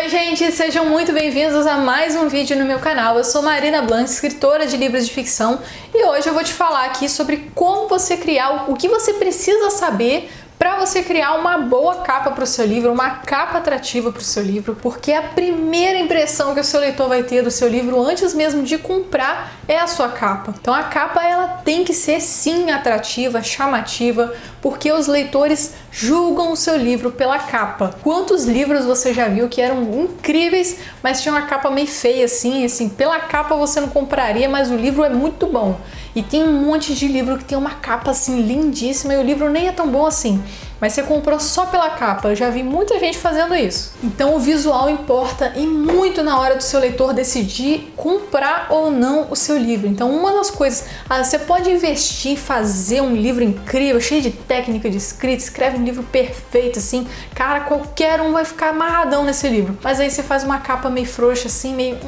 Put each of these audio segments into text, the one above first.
Oi gente, sejam muito bem-vindos a mais um vídeo no meu canal. Eu sou Marina Blanc, escritora de livros de ficção, e hoje eu vou te falar aqui sobre como você criar, o que você precisa saber para você criar uma boa capa para o seu livro, uma capa atrativa para o seu livro, porque a primeira impressão que o seu leitor vai ter do seu livro antes mesmo de comprar é a sua capa. Então a capa ela tem que ser sim atrativa, chamativa, porque os leitores julgam o seu livro pela capa. Quantos livros você já viu que eram incríveis, mas tinha uma capa meio feia assim, pela capa você não compraria, mas o livro é muito bom. E tem um monte de livro que tem uma capa assim lindíssima e o livro nem é tão bom assim, mas você comprou só pela capa. Eu já vi muita gente fazendo isso. Então o visual importa e muito na hora do seu leitor decidir comprar ou não o seu livro. Então uma das coisas, você pode investir em fazer um livro incrível, cheio de técnica de escrita, escreve um livro perfeito assim, cara, qualquer um vai ficar amarradão nesse livro. Mas aí você faz uma capa meio frouxa assim, meio,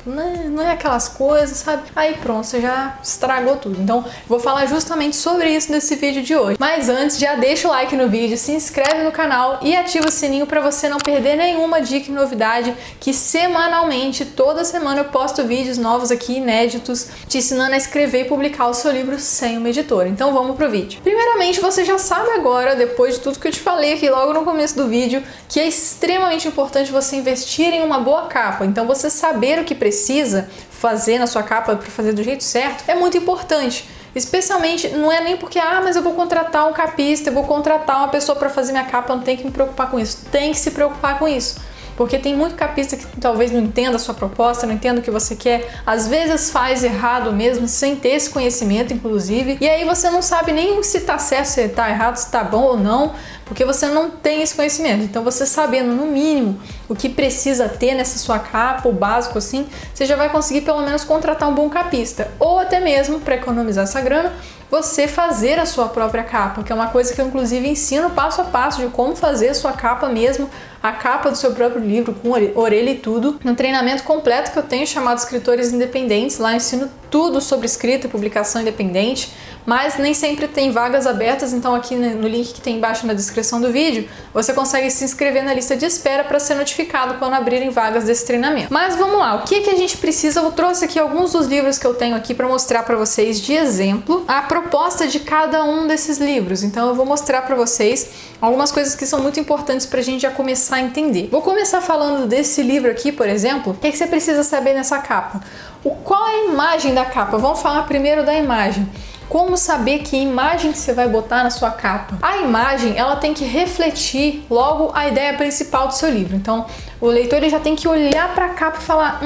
não é aquelas coisas, sabe? Aí pronto, você já estragou tudo. Então vou falar justamente sobre isso nesse vídeo de hoje. Mas antes, já deixa o like no vídeo, se inscreve no canal e ativa o sininho para você não perder nenhuma dica e novidade, que semanalmente, toda semana eu posto vídeos novos aqui, inéditos, te ensinando a escrever e publicar o seu livro sem uma editora. Então vamos pro vídeo. Primeiramente, você já sabe agora, depois de tudo que eu te falei aqui logo no começo do vídeo, que é extremamente importante você investir em uma boa capa. Então você saber o que precisa fazer na sua capa para fazer do jeito certo é muito importante. Especialmente, não é nem porque, mas eu vou contratar um capista, eu vou contratar uma pessoa para fazer minha capa, eu não tenho que me preocupar com isso. Tem que se preocupar com isso. Porque tem muito capista que talvez não entenda a sua proposta, não entenda o que você quer, às vezes faz errado mesmo, sem ter esse conhecimento, inclusive, e aí você não sabe nem se tá certo, se tá errado, se tá bom ou não, porque você não tem esse conhecimento. Então você sabendo, no mínimo, o que precisa ter nessa sua capa, o básico assim, você já vai conseguir pelo menos contratar um bom capista, ou até mesmo, para economizar essa grana, você fazer a sua própria capa, que é uma coisa que eu inclusive ensino passo a passo de como fazer a sua capa mesmo, a capa do seu próprio livro, com orelha e tudo, no treinamento completo que eu tenho chamado Escritores Independentes. Lá eu ensino tudo sobre escrita e publicação independente, mas nem sempre tem vagas abertas, então aqui no link que tem embaixo na descrição do vídeo, você consegue se inscrever na lista de espera para ser notificado quando abrirem vagas desse treinamento. Mas vamos lá, o que a gente precisa? Eu trouxe aqui alguns dos livros que eu tenho aqui para mostrar para vocês de exemplo a proposta de cada um desses livros. Então eu vou mostrar para vocês algumas coisas que são muito importantes para a gente já começar a entender. Vou começar falando desse livro aqui, por exemplo. O que você precisa saber nessa capa? Qual é a imagem da capa? Vamos falar primeiro da imagem. Como saber que imagem que você vai botar na sua capa? A imagem, ela tem que refletir logo a ideia principal do seu livro. Então, o leitor ele já tem que olhar para a capa e falar,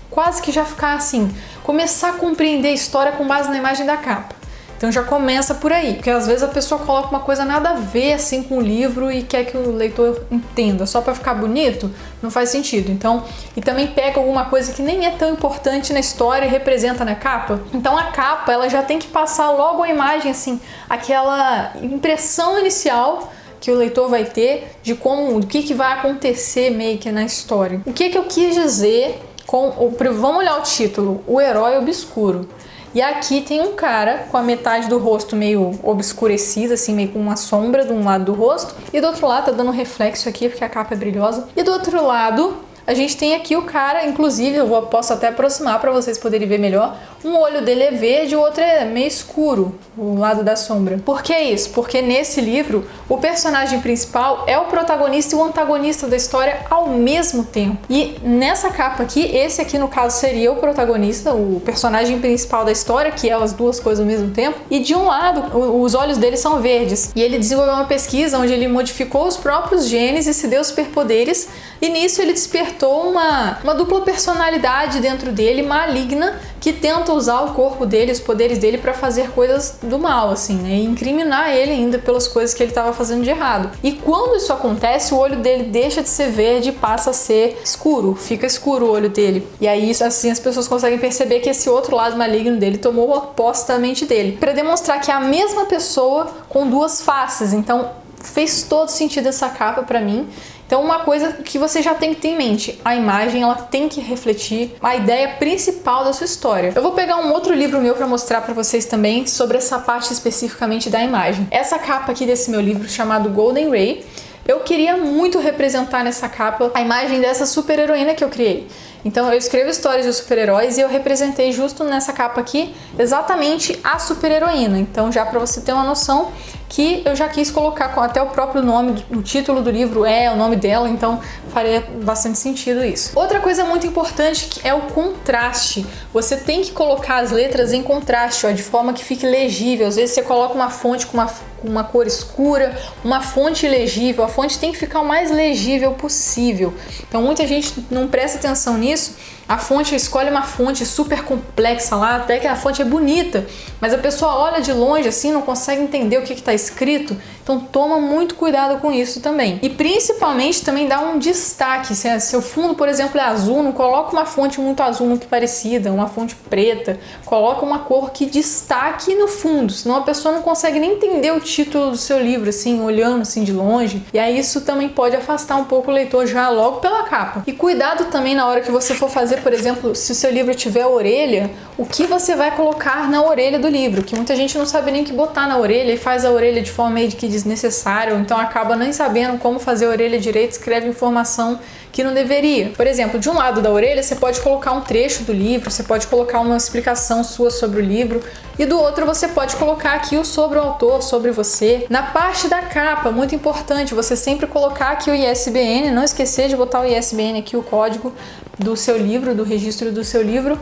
quase que já ficar assim, começar a compreender a história com base na imagem da capa. Então já começa por aí, porque às vezes a pessoa coloca uma coisa nada a ver assim com o livro e quer que o leitor entenda, só para ficar bonito, não faz sentido. Então, e também pega alguma coisa que nem é tão importante na história e representa na capa. Então a capa, ela já tem que passar logo a imagem assim, aquela impressão inicial que o leitor vai ter de como, do que vai acontecer meio que na história. O que eu quis dizer com vamos olhar o título, O Herói Obscuro. E aqui tem um cara com a metade do rosto meio obscurecida, assim, meio com uma sombra de um lado do rosto. E do outro lado, tá dando reflexo aqui, porque a capa é brilhosa. E do outro lado, a gente tem aqui o cara, inclusive, posso até aproximar para vocês poderem ver melhor. Um olho dele é verde, o outro é meio escuro, o lado da sombra. Por que isso? Porque nesse livro, o personagem principal é o protagonista e o antagonista da história ao mesmo tempo. E nessa capa aqui, esse aqui no caso seria o protagonista, o personagem principal da história, que é as duas coisas ao mesmo tempo. E de um lado, os olhos dele são verdes. E ele desenvolveu uma pesquisa onde ele modificou os próprios genes e se deu superpoderes. E nisso ele despertou uma dupla personalidade dentro dele, maligna, que tenta usar o corpo dele, os poderes dele para fazer coisas do mal, assim, né? E incriminar ele ainda pelas coisas que ele estava fazendo de errado. E quando isso acontece, o olho dele deixa de ser verde e passa a ser escuro, fica escuro o olho dele. E aí, assim, as pessoas conseguem perceber que esse outro lado maligno dele tomou posse da mente dele. Para demonstrar que é a mesma pessoa com duas faces. Então, fez todo sentido essa capa para mim. Então uma coisa que você já tem que ter em mente, a imagem ela tem que refletir a ideia principal da sua história. Eu vou pegar um outro livro meu para mostrar para vocês também sobre essa parte especificamente da imagem. Essa capa aqui desse meu livro chamado Golden Ray, eu queria muito representar nessa capa a imagem dessa super-heroína que eu criei. Então eu escrevo histórias de super-heróis e eu representei justo nessa capa aqui exatamente a super-heroína. Então já para você ter uma noção que eu já quis colocar com até o próprio nome, o título do livro é o nome dela, então faria bastante sentido isso. Outra coisa muito importante é o contraste. Você tem que colocar as letras em contraste, ó, de forma que fique legível. Às vezes você coloca uma fonte com uma cor escura, uma fonte legível, a fonte tem que ficar o mais legível possível. Então muita gente não presta atenção nisso, a fonte escolhe uma fonte super complexa lá, até que a fonte é bonita, mas a pessoa olha de longe assim, não consegue entender o que está escrito, então toma muito cuidado com isso também. E principalmente também dá um destaque, se seu fundo, por exemplo, é azul, não coloca uma fonte muito azul, muito parecida, uma fonte preta, coloca uma cor que destaque no fundo, senão a pessoa não consegue nem entender o título do seu livro, assim, olhando assim de longe, e aí isso também pode afastar um pouco o leitor já logo pela capa. E cuidado também na hora que você for fazer, por exemplo, se o seu livro tiver orelha, o que você vai colocar na orelha do livro, que muita gente não sabe nem o que botar na orelha e faz a orelha de forma meio que desnecessária, ou então acaba nem sabendo como fazer a orelha direito, escreve informação que não deveria. Por exemplo, de um lado da orelha você pode colocar um trecho do livro, você pode colocar uma explicação sua sobre o livro, e do outro você pode colocar aqui o sobre o autor, sobre você. Na parte da capa, muito importante, você sempre colocar aqui o ISBN, não esquecer de botar o ISBN aqui, o código do seu livro, do registro do seu livro.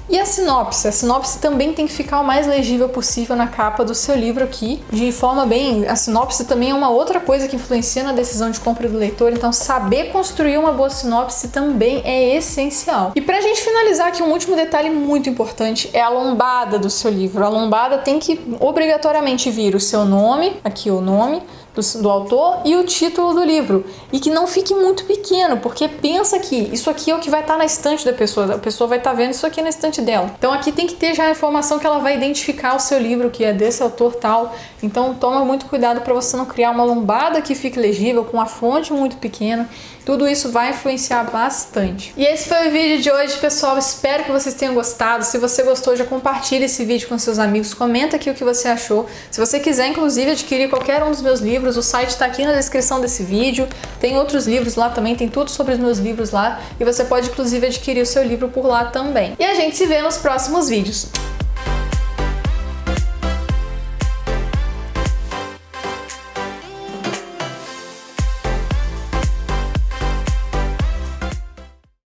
E a sinopse também tem que ficar o mais legível possível na capa do seu livro aqui, de forma bem... A sinopse também é uma outra coisa que influencia na decisão de compra do leitor, então saber construir uma boa sinopse também é essencial. E pra gente finalizar aqui, um último detalhe muito importante é a lombada do seu livro. A lombada tem que obrigatoriamente vir o seu nome, aqui o nome do autor e o título do livro, e que não fique muito pequeno, porque pensa que isso aqui é o que vai estar na estante da pessoa, a pessoa vai estar vendo isso aqui na estante dela. Então aqui tem que ter já a informação que ela vai identificar o seu livro, que é desse autor tal. Então toma muito cuidado para você não criar uma lombada que fique legível, com uma fonte muito pequena. Tudo isso vai influenciar bastante. E esse foi o vídeo de hoje, pessoal. Espero que vocês tenham gostado. Se você gostou, já compartilhe esse vídeo com seus amigos. Comenta aqui o que você achou. Se você quiser, inclusive, adquirir qualquer um dos meus livros, o site está aqui na descrição desse vídeo. Tem outros livros lá também, tem tudo sobre os meus livros lá. E você pode, inclusive, adquirir o seu livro por lá também. E a gente se vê nos próximos vídeos.